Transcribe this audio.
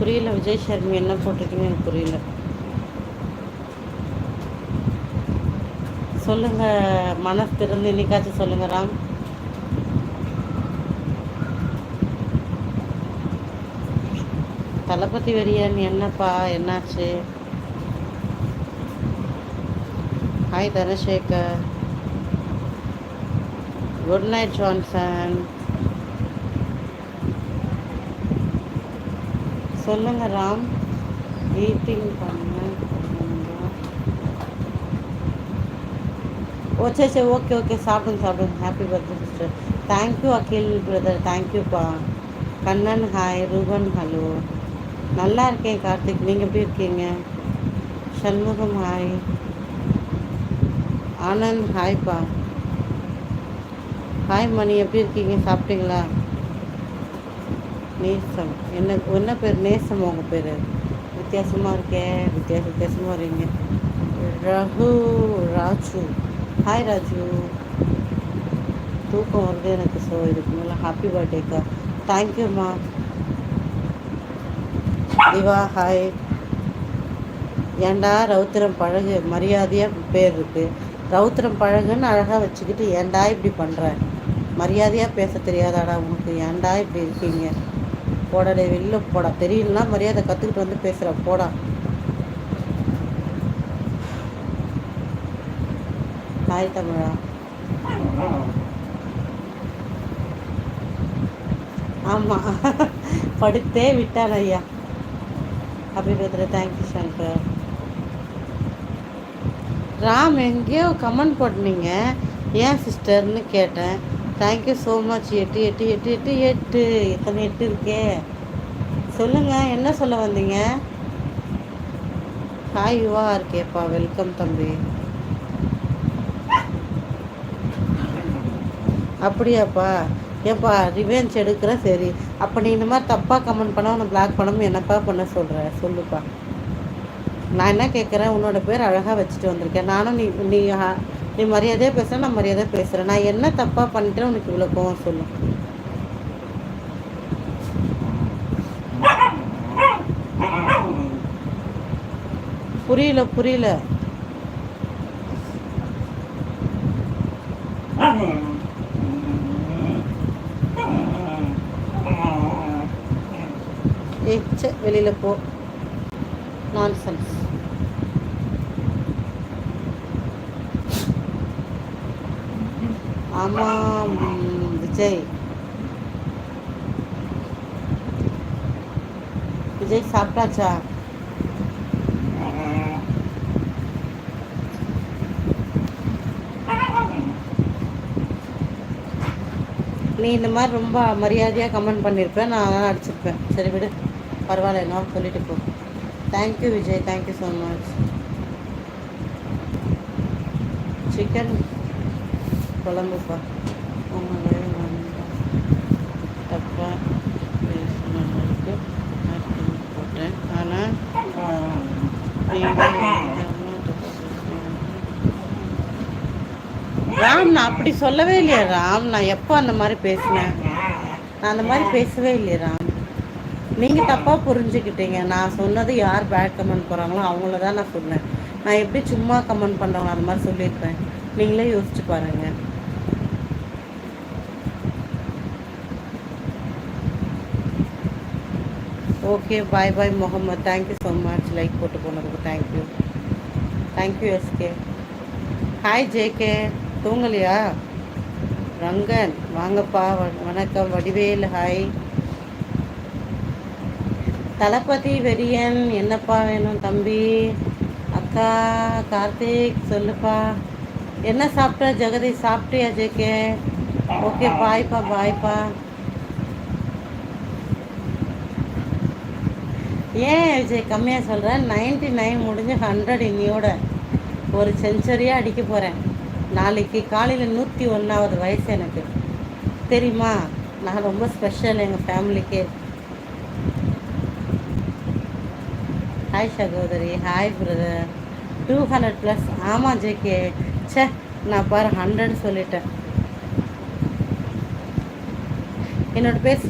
புரியல விஜய் ஷர்மி, என்ன போட்டிருக்கீங்கன்னு எனக்கு புரியல. சொல்லுங்கள், மனசு திறந்து இன்னைக்காச்சும் சொல்லுங்கள் ராம். தளபதி வெறியன் என்னப்பா, என்னாச்சு? Hi Dhanasekar, good night Johnson. சொல்லுங்கள் ராம். ஈட்டிங் பண்ண. ஓ சரி சரி, ஓகே ஓகே, சாப்பிடுங்க சாப்பிடுங்க. Happy birthday sister. Thank you Akhil brother, தேங்க்யூப்பா. Kannan hi, Ruban hello. நல்லா இருக்கேன் கார்த்திக், நீங்கள் எப்படி இருக்கீங்க? சண்முகம் ஹாய். ஆனந்த் ஹாய்ப்பா. ஹாய் மணி, எப்படி இருக்கீங்க? சாப்பிட்டீங்களா? நேசம் என்ன பேர்? நேசம் உங்கள் பேர்? வித்தியாசமாக இருக்கேன், வித்தியாசமாக வரீங்க. ராஜு ஹாய் ராஜு. தூக்கம் வருது எனக்கு. ஸோ இதுக்கு மேலே ஹாப்பி பர்த்டேக்கா. தேங்க்யூம்மா. திவா ஹாய். ஏண்டா ரவுத்திரம் பழகு, மரியாதையாக பேர் இருக்குது. ரவுத்திரம் பழகுன்னு அழகாக வச்சுக்கிட்டு ஏண்டா இப்படி பண்ணுற? மரியாதையாக பேச தெரியாதாடா உனக்கு? ஏண்டா இப்படி இருக்கீங்க? போடா வெளில போடா. தெரியலனா மரியாதை கற்றுக்கிட்டு வந்து பேசுகிற போடா. ஹாய் தமிழா. ஆமாம், படுத்தே விட்டான் ஐயா. Happy birthday. Thank you Shankar. Ram எங்கேயோ கமெண்ட் போட்டினீங்க, ஏன் சிஸ்டர்னு கேட்டேன். Thank you so much. 8 8 8 8 8 எத்தனை 8 இருக்கே? சொல்லுங்கள், என்ன சொல்ல வந்தீங்க? ஹாய் யுவா இருக்கேப்பா, வெல்கம் தம்பி. அப்படியாப்பா? ஏப்பா ரிவெஞ்ச் எடுக்கிற? சரி, அப்போ நீ இந்த மாதிரி தப்பாக கமெண்ட் பண்ண உன்னை பிளாக் பண்ணாமல் என்னப்பா பண்ண சொல்கிற? சொல்லுப்பா. நான் என்ன கேட்குறேன், உன்னோட பேர் அழகாக வச்சுட்டு வந்திருக்கேன். நானும் நீ நீ நீ மரியாதையாக பேசுகிறேன், நான் மரியாதையாக பேசுகிறேன். நான் என்ன தப்பாக பண்ணிட்டேன் உனக்கு இவ்வளோ கோவம்? சொல்லு. புரியல புரியல. ஏச்ச வெளியில் போ. நான்சென்ஸ். ஆமாம் விஜய். விஜய் சாப்பிட்டாச்சா? நீ இந்த மாதிரி ரொம்ப மரியாதையாக கமெண்ட் பண்ணியிருப்பேன், நான் அதான் அடிச்சிருப்பேன். சரி விடு, பரவாயில்ல, என்ன சொல்லிட்டு போ. Thank you Vijay, thank you so much. Chicken குழம்புப்பா. உங்களை தப்பாக பேசுனதுக்கு போட்டேன், ஆனால் ராம் நான் அப்படி சொல்லவே இல்லையா ராம். நான் எப்போ அந்த மாதிரி பேசினேன்? நான் அந்த மாதிரி பேசவே இல்லையா ராம். நீங்கள் தப்பாக புரிஞ்சுக்கிட்டீங்க. நான் சொன்னது யார் பேட் கமெண்ட் போகிறாங்களோ அவங்கள தான் நான் சொன்னேன். நான் எப்படி சும்மா கமெண்ட் பண்ணுறவங்க அந்த மாதிரி சொல்லியிருப்பேன்? நீங்களே யோசிச்சு பாருங்கள். Okay, bye bye Mohammed. Thank you so much like போட்டு போனதுக்கு. Thank you thank you SK. Hi JK, தூங்கலையா? ரங்கன் வாங்கப்பா, வணக்கம். வடிவேல் ஹாய். தளபதி வெறியன் என்னப்பா வேணும் தம்பி? அக்கா கார்த்திக் சொல்லுப்பா. என்ன சாப்பிட்ட ஜெகதீஷ்? சாப்பிட்டியா ஜேகே? ஓகே பாய்ப்பா, பாய்ப்பா. ஏன் விஜய் கம்மியாக சொல்கிறேன்? 99 முடிஞ்சு 100 இன்னியோட ஒரு செஞ்சுரியாக அடிக்க போகிறேன். நாளைக்கு காலையில் 101வது வயசு எனக்கு, தெரியுமா? நான் ரொம்ப ஸ்பெஷல் எங்கள் ஃபேமிலிக்கே. ஹாய் சகோதரி. Hi brother. 200+. ஆமாம் ஜேகே. சே, நான் பாரு 100 சொல்லிட்டேன். என்னோட பேர்